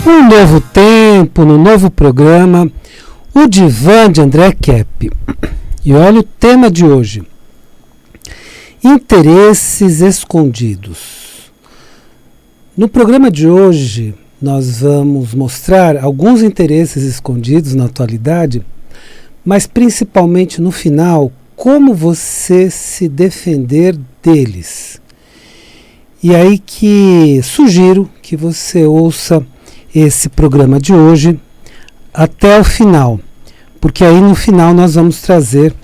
Um novo tempo, no novo programa, o Divã de André Kepp. E olha o tema de hoje: interesses escondidos. No programa de hoje, nós vamos mostrar alguns interesses escondidos na atualidade, mas principalmente no final, como você se defender deles. E aí que sugiro que você ouça esse programa de hoje até o final, porque aí no final nós vamos trazer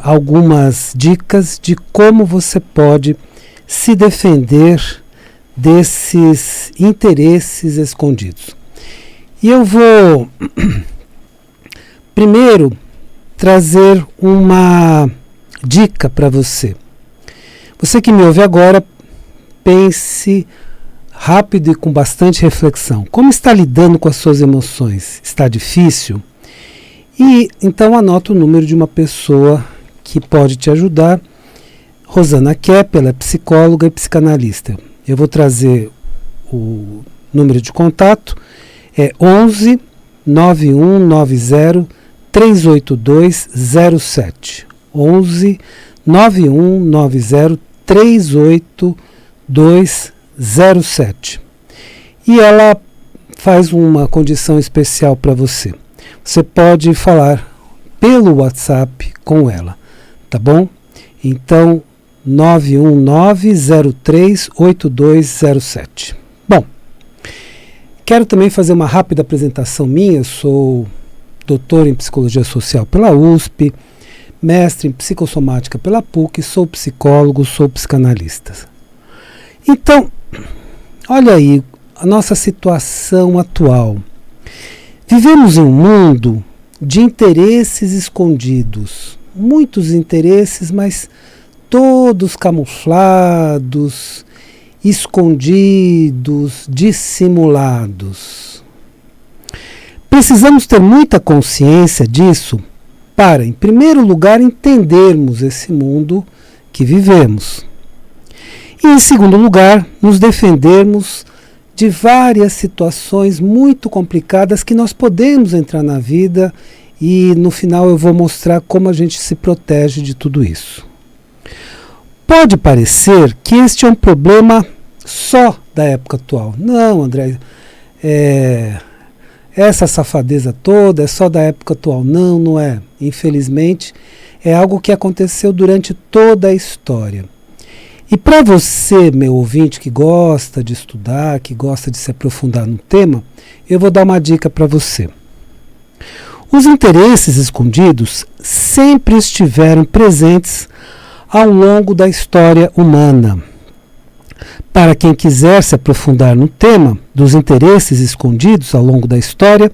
algumas dicas de como você pode se defender desses interesses escondidos. E eu vou primeiro trazer uma dica para você. Você que me ouve agora, pense rápido e com bastante reflexão. Como está lidando com as suas emoções? Está difícil? E então anota o número de uma pessoa que pode te ajudar. Rosana Kepp, ela é psicóloga e psicanalista. Eu vou trazer o número de contato, é 11 9190 38207. 11 9190 38207. E ela faz uma condição especial para você. Você pode falar pelo WhatsApp com ela, tá bom? Então, 919038207. Bom, quero também fazer uma rápida apresentação minha. Eu sou doutor em Psicologia Social pela USP, mestre em Psicossomática pela PUC, sou psicólogo, sou psicanalista. Então, olha aí a nossa situação atual. Vivemos em um mundo de interesses escondidos, muitos interesses, mas todos camuflados, escondidos, dissimulados. Precisamos ter muita consciência disso para, em primeiro lugar, entendermos esse mundo que vivemos. E, em segundo lugar, nos defendermos de várias situações muito complicadas que nós podemos entrar na vida, e no final eu vou mostrar como a gente se protege de tudo isso. Pode parecer que este é um problema só da época atual. Não, André, essa safadeza toda é só da época atual. Não, não é. Infelizmente, é algo que aconteceu durante toda a história. E para você, meu ouvinte, que gosta de estudar, que gosta de se aprofundar no tema, eu vou dar uma dica para você. Os interesses escondidos sempre estiveram presentes ao longo da história humana. Para quem quiser se aprofundar no tema dos interesses escondidos ao longo da história,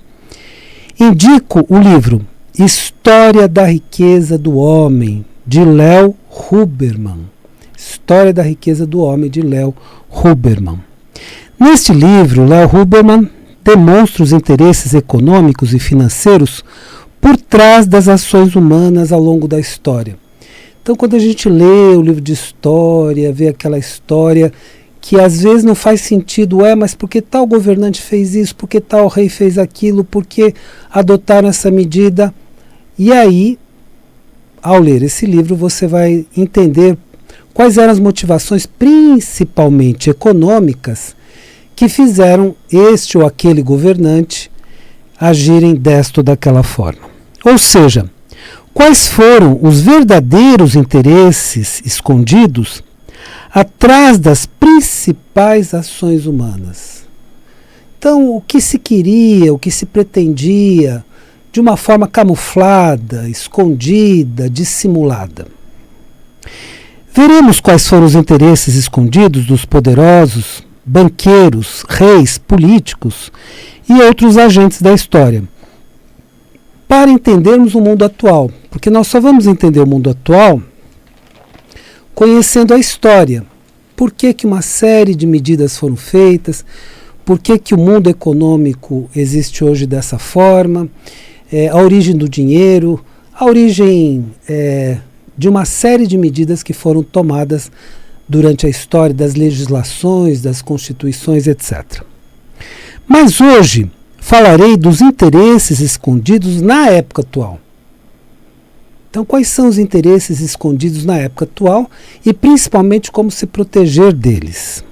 indico o livro História da Riqueza do Homem, de Léo Huberman. História da Riqueza do Homem, de Léo Huberman. Neste livro, Léo Huberman demonstra os interesses econômicos e financeiros por trás das ações humanas ao longo da história. Então, quando a gente lê o livro de história, vê aquela história que às vezes não faz sentido, mas por que tal governante fez isso, por que tal rei fez aquilo, por que adotaram essa medida? E aí, ao ler esse livro, você vai entender quais eram as motivações, principalmente econômicas, que fizeram este ou aquele governante agirem desta ou daquela forma. Ou seja, quais foram os verdadeiros interesses escondidos atrás das principais ações humanas. Então, o que se queria, o que se pretendia, de uma forma camuflada, escondida, dissimulada. Veremos quais foram os interesses escondidos dos poderosos, banqueiros, reis, políticos e outros agentes da história, para entendermos o mundo atual, porque nós só vamos entender o mundo atual conhecendo a história. Por que que uma série de medidas foram feitas, por que que o mundo econômico existe hoje dessa forma, a origem do dinheiro, a origem de uma série de medidas que foram tomadas durante a história das legislações, das constituições, etc. Mas hoje falarei dos interesses escondidos na época atual. Então, quais são os interesses escondidos na época atual e principalmente como se proteger deles?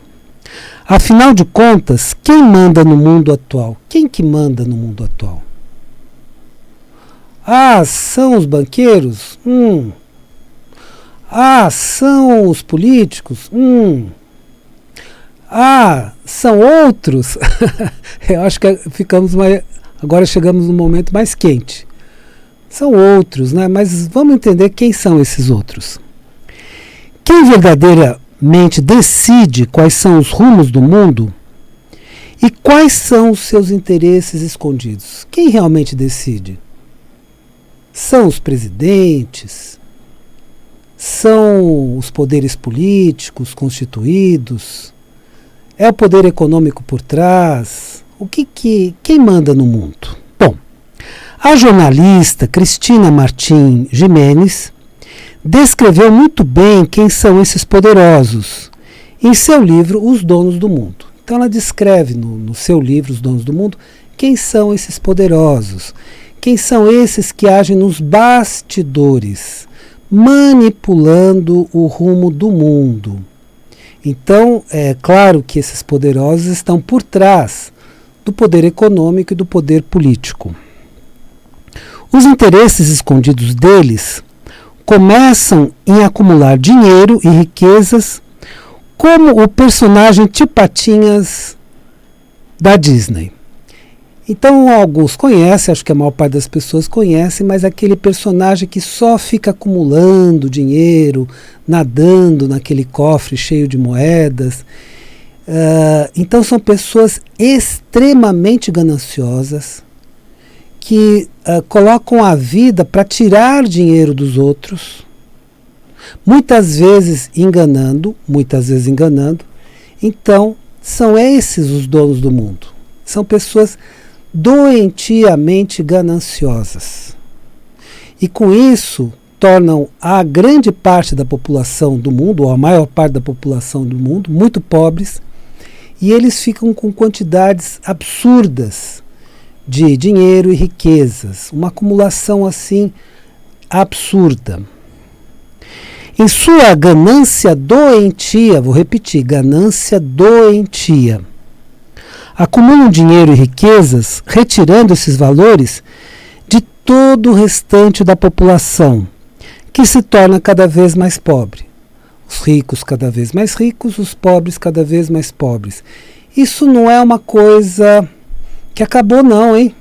Afinal de contas, quem manda no mundo atual? Quem que manda no mundo atual? Ah, são os banqueiros? Ah, são os políticos? Ah, são outros? Eu acho que agora chegamos no momento mais quente. São outros, né? Mas vamos entender quem são esses outros. Quem verdadeiramente decide quais são os rumos do mundo e quais são os seus interesses escondidos? Quem realmente decide? São os presidentes? São os poderes políticos constituídos? É o poder econômico por trás? Quem manda no mundo? Bom, a jornalista Cristina Martim Gimenez descreveu muito bem quem são esses poderosos em seu livro Os Donos do Mundo. Então ela descreve no seu livro Os Donos do Mundo quem são esses poderosos, quem são esses que agem nos bastidores, manipulando o rumo do mundo. Então, é claro que esses poderosos estão por trás do poder econômico e do poder político. Os interesses escondidos deles começam em acumular dinheiro e riquezas, como o personagem Tio Patinhas da Disney. Então, alguns conhecem, acho que a maior parte das pessoas conhece, mas aquele personagem que só fica acumulando dinheiro, nadando naquele cofre cheio de moedas. Então, são pessoas extremamente gananciosas, que colocam a vida para tirar dinheiro dos outros, muitas vezes enganando. Então, são esses os donos do mundo. São pessoas doentiamente gananciosas. E com isso, tornam a grande parte da população do mundo, ou a maior parte da população do mundo, muito pobres, e eles ficam com quantidades absurdas de dinheiro e riquezas, uma acumulação assim absurda. Em sua ganância doentia, vou repetir, ganância doentia, acumulam dinheiro e riquezas, retirando esses valores de todo o restante da população, que se torna cada vez mais pobre. Os ricos cada vez mais ricos, os pobres cada vez mais pobres. Isso não é uma coisa que acabou não, hein?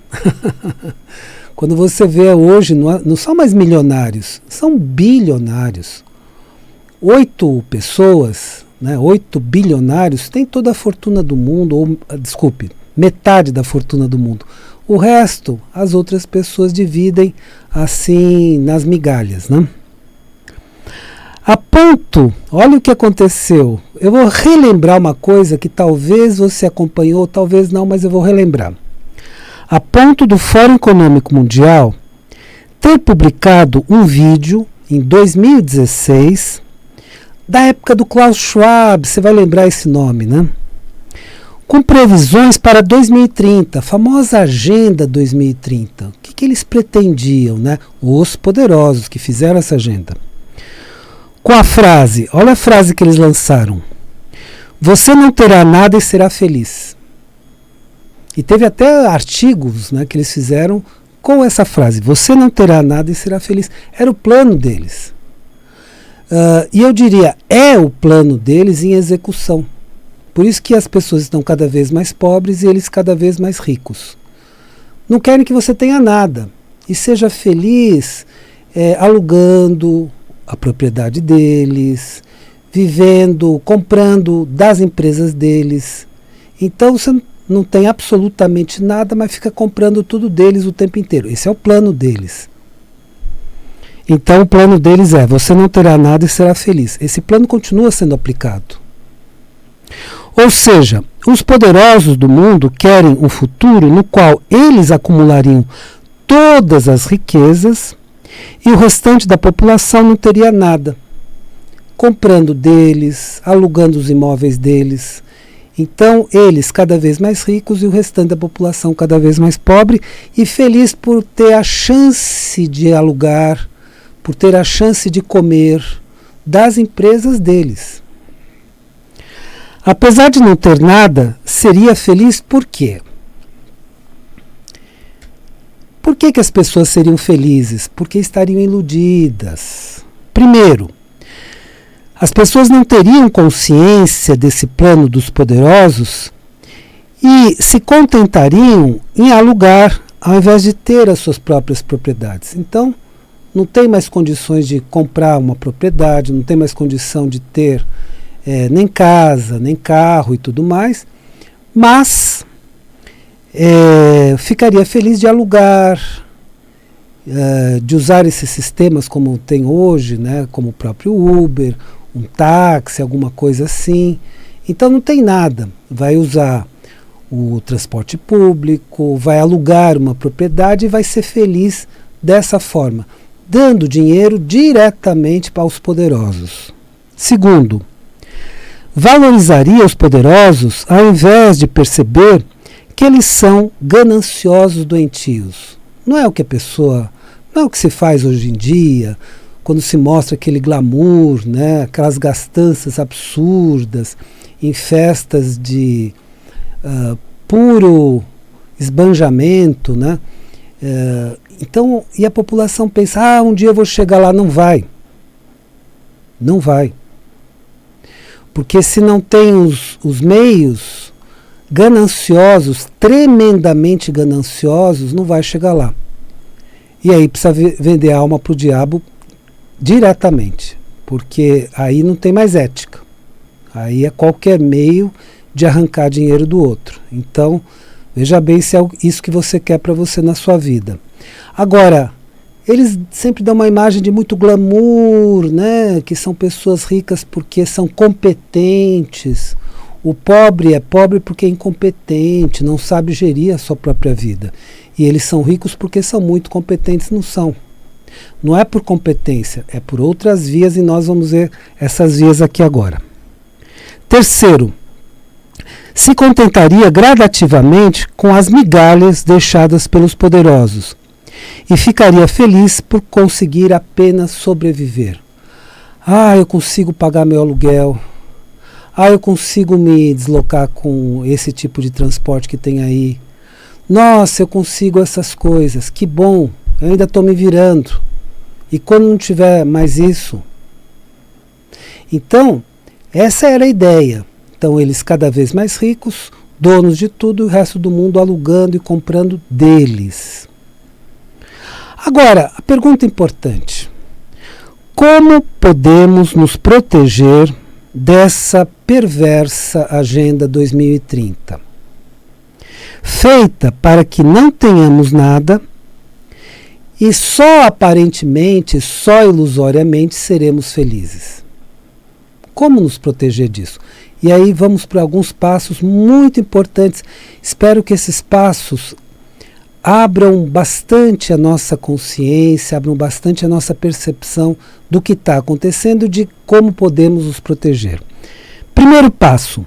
Quando você vê hoje, não são mais milionários, são bilionários. 8 pessoas, 8 bilionários, têm toda a fortuna do mundo, ou, desculpe, metade da fortuna do mundo. O resto, as outras pessoas dividem assim nas migalhas, né? A ponto, olha o que aconteceu. Eu vou relembrar uma coisa que talvez você acompanhou, talvez não, mas eu vou relembrar. A ponto do Fórum Econômico Mundial ter publicado um vídeo em 2016, da época do Klaus Schwab, você vai lembrar esse nome, né? Com previsões para 2030, a famosa Agenda 2030. O que eles pretendiam, né? Os poderosos que fizeram essa agenda. Com a frase, olha a frase que eles lançaram: você não terá nada e será feliz. E teve até artigos, né, que eles fizeram com essa frase: você não terá nada e será feliz. Era o plano deles. E eu diria, é o plano deles em execução. Por isso que as pessoas estão cada vez mais pobres e eles cada vez mais ricos. Não querem que você tenha nada e seja feliz alugando a propriedade deles, vivendo, comprando das empresas deles. Então você não tem absolutamente nada, mas fica comprando tudo deles o tempo inteiro. Esse é o plano deles. Então o plano deles é: você não terá nada e será feliz. Esse plano continua sendo aplicado. Ou seja, os poderosos do mundo querem um futuro no qual eles acumulariam todas as riquezas e o restante da população não teria nada, comprando deles, alugando os imóveis deles. Então, eles cada vez mais ricos e o restante da população cada vez mais pobre e feliz por ter a chance de alugar, por ter a chance de comer das empresas deles. Apesar de não ter nada, seria feliz por quê? Por que as pessoas seriam felizes? Porque estariam iludidas. Primeiro, as pessoas não teriam consciência desse plano dos poderosos e se contentariam em alugar ao invés de ter as suas próprias propriedades. Então, não tem mais condições de comprar uma propriedade, não tem mais condição de ter nem casa, nem carro e tudo mais, mas ficaria feliz de alugar, de usar esses sistemas como tem hoje, né, como o próprio Uber, um táxi, alguma coisa assim. Então não tem nada, vai usar o transporte público, vai alugar uma propriedade e vai ser feliz dessa forma, dando dinheiro diretamente para os poderosos. Segundo, valorizaria os poderosos ao invés de perceber que eles são gananciosos doentios. Não é o que não é o que se faz hoje em dia, quando se mostra aquele glamour, né, aquelas gastanças absurdas em festas de puro esbanjamento, né? Então, e a população pensa, um dia eu vou chegar lá. Não vai. Não vai. Porque se não tem os meios gananciosos, tremendamente gananciosos, não vai chegar lá. E aí precisa vender a alma para o diabo diretamente, porque aí não tem mais ética. Aí é qualquer meio de arrancar dinheiro do outro. Então, veja bem se é isso que você quer para você na sua vida. Agora, eles sempre dão uma imagem de muito glamour, né? Que são pessoas ricas porque são competentes. O pobre é pobre porque é incompetente, não sabe gerir a sua própria vida. E eles são ricos porque são muito competentes, não são. Não é por competência, é por outras vias e nós vamos ver essas vias aqui agora. Terceiro, se contentaria gradativamente com as migalhas deixadas pelos poderosos e ficaria feliz por conseguir apenas sobreviver. Eu consigo pagar meu aluguel. Eu consigo me deslocar com esse tipo de transporte que tem aí. Nossa, eu consigo essas coisas. Que bom, eu ainda estou me virando. E quando não tiver mais isso? Então, essa era a ideia. Então, eles cada vez mais ricos, donos de tudo, e o resto do mundo alugando e comprando deles. Agora, a pergunta importante. Como podemos nos proteger dessa perversa Agenda 2030? Feita para que não tenhamos nada e só aparentemente, só ilusoriamente seremos felizes. Como nos proteger disso? E aí vamos para alguns passos muito importantes. Espero que esses passos abram bastante a nossa consciência, abram bastante a nossa percepção do que está acontecendo e de como podemos nos proteger. Primeiro passo,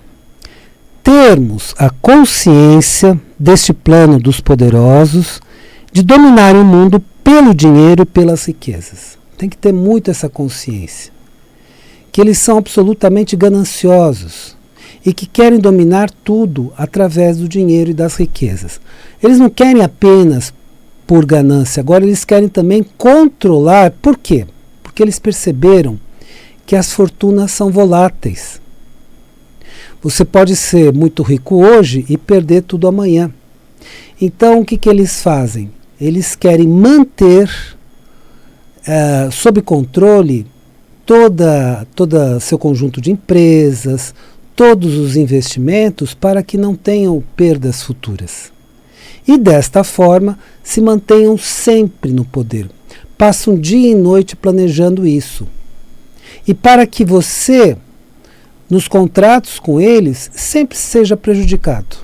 termos a consciência deste plano dos poderosos de dominar o mundo pelo dinheiro e pelas riquezas. Tem que ter muito essa consciência. Que eles são absolutamente gananciosos e que querem dominar tudo através do dinheiro e das riquezas. Eles não querem apenas por ganância, agora eles querem também controlar. Por quê? Porque eles perceberam que as fortunas são voláteis. Você pode ser muito rico hoje e perder tudo amanhã. Então, o que eles fazem? Eles querem manter sob controle todo seu conjunto de empresas, todos os investimentos, para que não tenham perdas futuras. E desta forma se mantenham sempre no poder. Passam dia e noite planejando isso. E para que você, nos contratos com eles, sempre seja prejudicado.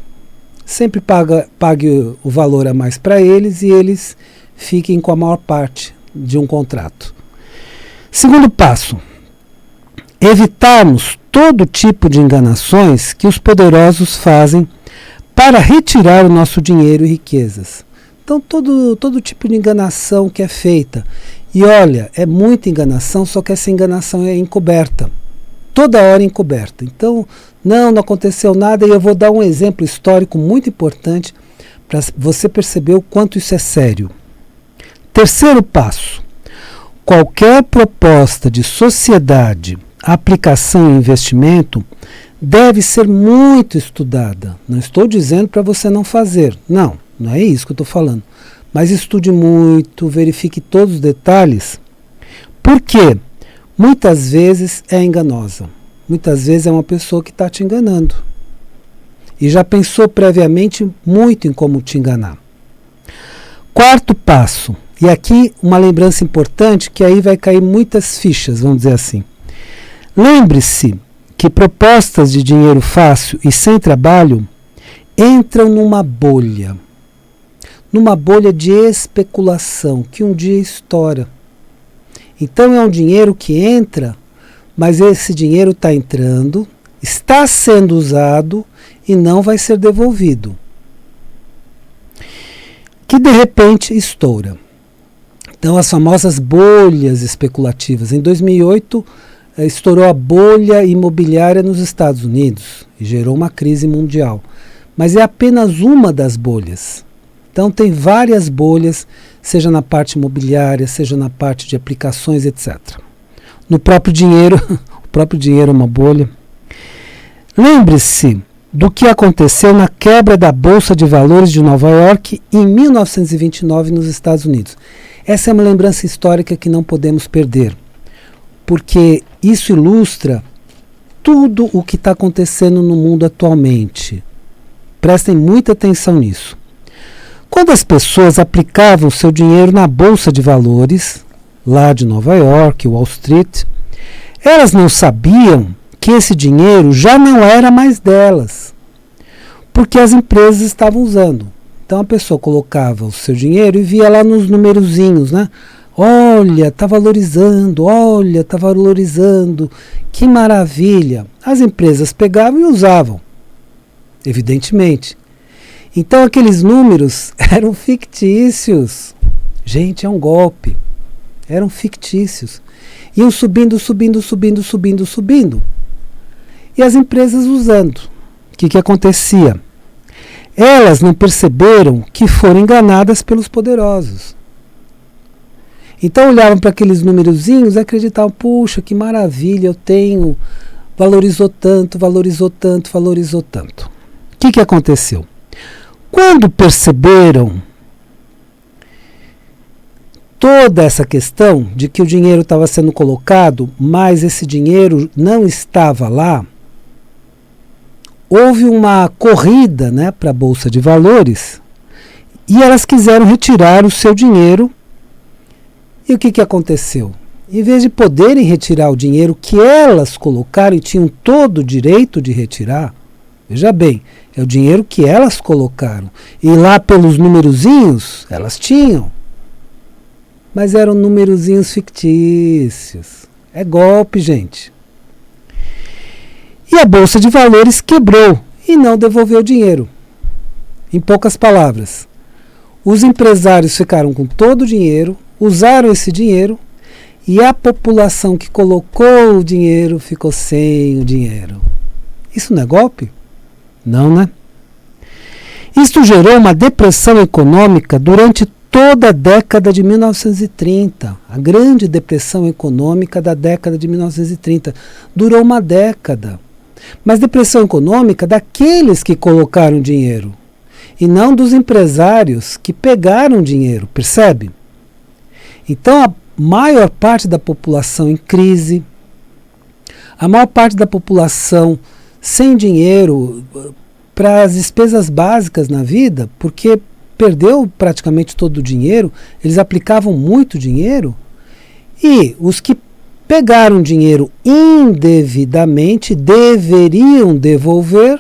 Sempre pague o valor a mais para eles e eles fiquem com a maior parte de um contrato. Segundo passo, evitarmos todo tipo de enganações que os poderosos fazem para retirar o nosso dinheiro e riquezas. Então, todo tipo de enganação que é feita. E olha, é muita enganação, só que essa enganação é encoberta. Toda hora encoberta. Então, não aconteceu nada, e eu vou dar um exemplo histórico muito importante para você perceber o quanto isso é sério. Terceiro passo. Qualquer proposta de sociedade, aplicação e investimento deve ser muito estudada. Não estou dizendo para você não fazer. Não é isso que eu estou falando. Mas estude muito, verifique todos os detalhes. Por quê? Muitas vezes é enganosa. Muitas vezes é uma pessoa que está te enganando. E já pensou previamente muito em como te enganar. Quarto passo. E aqui uma lembrança importante, que aí vai cair muitas fichas, vamos dizer assim. Lembre-se que propostas de dinheiro fácil e sem trabalho entram numa bolha de especulação que um dia estoura. Então é um dinheiro que entra, mas esse dinheiro está entrando, está sendo usado e não vai ser devolvido. Que de repente estoura. Então as famosas bolhas especulativas. Em 2008 estourou a bolha imobiliária nos Estados Unidos e gerou uma crise mundial. Mas é apenas uma das bolhas. Então tem várias bolhas, seja na parte imobiliária, seja na parte de aplicações, etc. No próprio dinheiro, o próprio dinheiro é uma bolha. Lembre-se do que aconteceu na quebra da Bolsa de Valores de Nova York em 1929 nos Estados Unidos. Essa é uma lembrança histórica que não podemos perder, porque isso ilustra tudo o que está acontecendo no mundo atualmente. Prestem muita atenção nisso. Quando as pessoas aplicavam seu dinheiro na Bolsa de Valores, lá de Nova York, Wall Street, elas não sabiam que esse dinheiro já não era mais delas, porque as empresas estavam usando. Então a pessoa colocava o seu dinheiro e via lá nos numerozinhos, né? Olha, está valorizando, que maravilha. As empresas pegavam e usavam, evidentemente. Então aqueles números eram fictícios. Gente, é um golpe. Eram fictícios. Iam subindo. E as empresas usando. O que acontecia? Elas não perceberam que foram enganadas pelos poderosos. Então olhavam para aqueles numerozinhos e acreditavam, puxa, que maravilha, eu tenho, valorizou tanto. O que aconteceu? Quando perceberam toda essa questão de que o dinheiro estava sendo colocado, mas esse dinheiro não estava lá, houve uma corrida, né, para a Bolsa de Valores e elas quiseram retirar o seu dinheiro. E o que aconteceu? Em vez de poderem retirar o dinheiro que elas colocaram e tinham todo o direito de retirar, veja bem, é o dinheiro que elas colocaram. E lá pelos numerozinhos, elas tinham. Mas eram numerozinhos fictícios. É golpe, gente. E a Bolsa de Valores quebrou e não devolveu o dinheiro. Em poucas palavras, os empresários ficaram com todo o dinheiro, usaram esse dinheiro e a população que colocou o dinheiro ficou sem o dinheiro. Isso não é golpe? Não, né? Isto gerou uma depressão econômica durante toda a década de 1930. A grande depressão econômica da década de 1930. Durou uma década. Mas depressão econômica daqueles que colocaram dinheiro. E não dos empresários que pegaram dinheiro, percebe? Então a maior parte da população em crise, a maior parte da população sem dinheiro para as despesas básicas na vida, porque perdeu praticamente todo o dinheiro, eles aplicavam muito dinheiro, e os que pegaram dinheiro indevidamente deveriam devolver,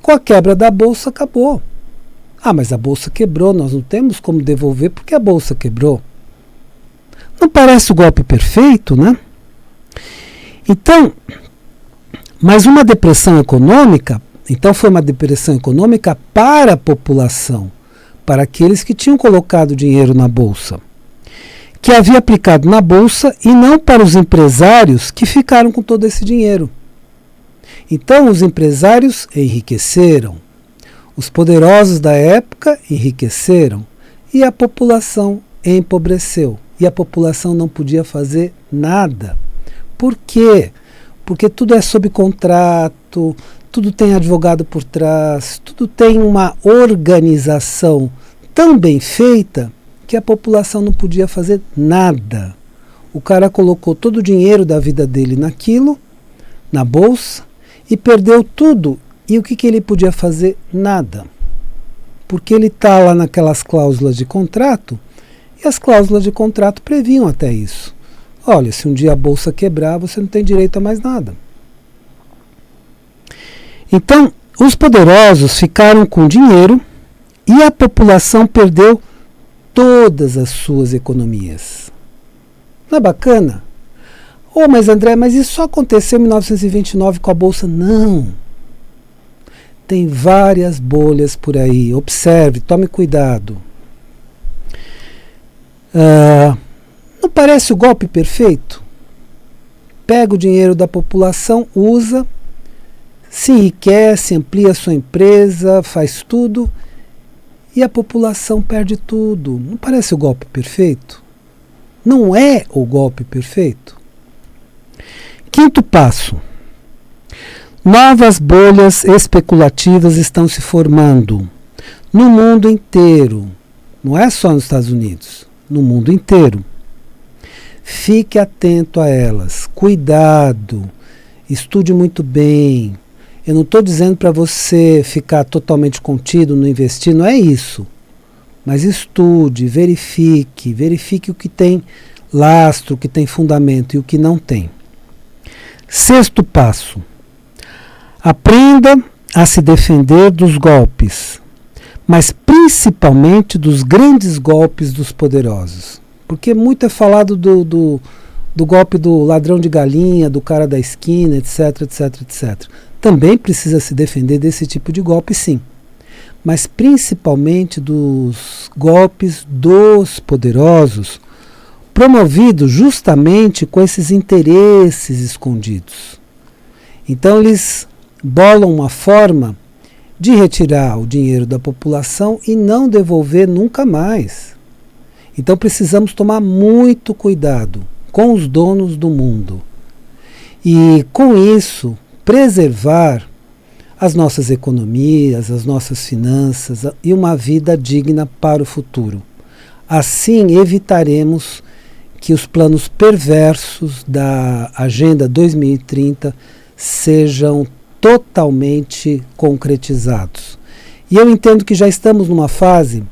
com a quebra da bolsa acabou. Ah, mas a bolsa quebrou, nós não temos como devolver porque a bolsa quebrou. Não parece o golpe perfeito, né? Então, mas uma depressão econômica, então foi uma depressão econômica para a população, para aqueles que tinham colocado dinheiro na bolsa, que havia aplicado na bolsa, e não para os empresários que ficaram com todo esse dinheiro. Então os empresários enriqueceram, os poderosos da época enriqueceram, e a população empobreceu. E a população não podia fazer nada. Por quê? Porque tudo é sob contrato, tudo tem advogado por trás, tudo tem uma organização tão bem feita que a população não podia fazer nada. O cara colocou todo o dinheiro da vida dele naquilo, na bolsa, e perdeu tudo. E o que ele podia fazer? Nada. Porque ele está lá naquelas cláusulas de contrato, e as cláusulas de contrato previam até isso. Olha, se um dia a bolsa quebrar, você não tem direito a mais nada. Então, os poderosos ficaram com dinheiro e a população perdeu todas as suas economias. Não é bacana? Oh, mas André, mas isso só aconteceu em 1929 com a bolsa? Não. Tem várias bolhas por aí. Observe, tome cuidado. Não parece o golpe perfeito? Pega o dinheiro da população, usa, se enriquece, amplia sua empresa, faz tudo, e a população perde tudo. Não parece o golpe perfeito? Não é o golpe perfeito? Quinto passo. Novas bolhas especulativas estão se formando no mundo inteiro. Não é só nos Estados Unidos, no mundo inteiro. Fique atento a elas, cuidado, estude muito bem. Eu não estou dizendo para você ficar totalmente contido, não investir, não é isso. Mas estude, verifique o que tem lastro, o que tem fundamento e o que não tem. Sexto passo. Aprenda a se defender dos golpes, mas principalmente dos grandes golpes dos poderosos. Porque muito é falado do golpe do ladrão de galinha, do cara da esquina, etc, etc, etc. Também precisa se defender desse tipo de golpe, sim. Mas principalmente dos golpes dos poderosos, promovidos justamente com esses interesses escondidos. Então eles bolam uma forma de retirar o dinheiro da população e não devolver nunca mais. Então precisamos tomar muito cuidado com os donos do mundo. E com isso, preservar as nossas economias, as nossas finanças e uma vida digna para o futuro. Assim evitaremos que os planos perversos da Agenda 2030 sejam totalmente concretizados. E eu entendo que já estamos numa fase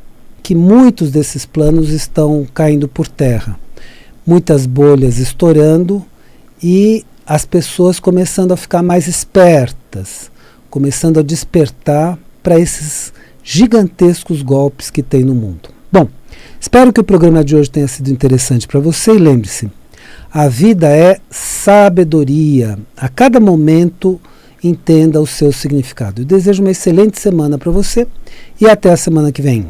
que muitos desses planos estão caindo por terra. Muitas bolhas estourando e as pessoas começando a ficar mais espertas, começando a despertar para esses gigantescos golpes que tem no mundo. Bom, espero que o programa de hoje tenha sido interessante para você e lembre-se, a vida é sabedoria. A cada momento entenda o seu significado. Eu desejo uma excelente semana para você e até a semana que vem.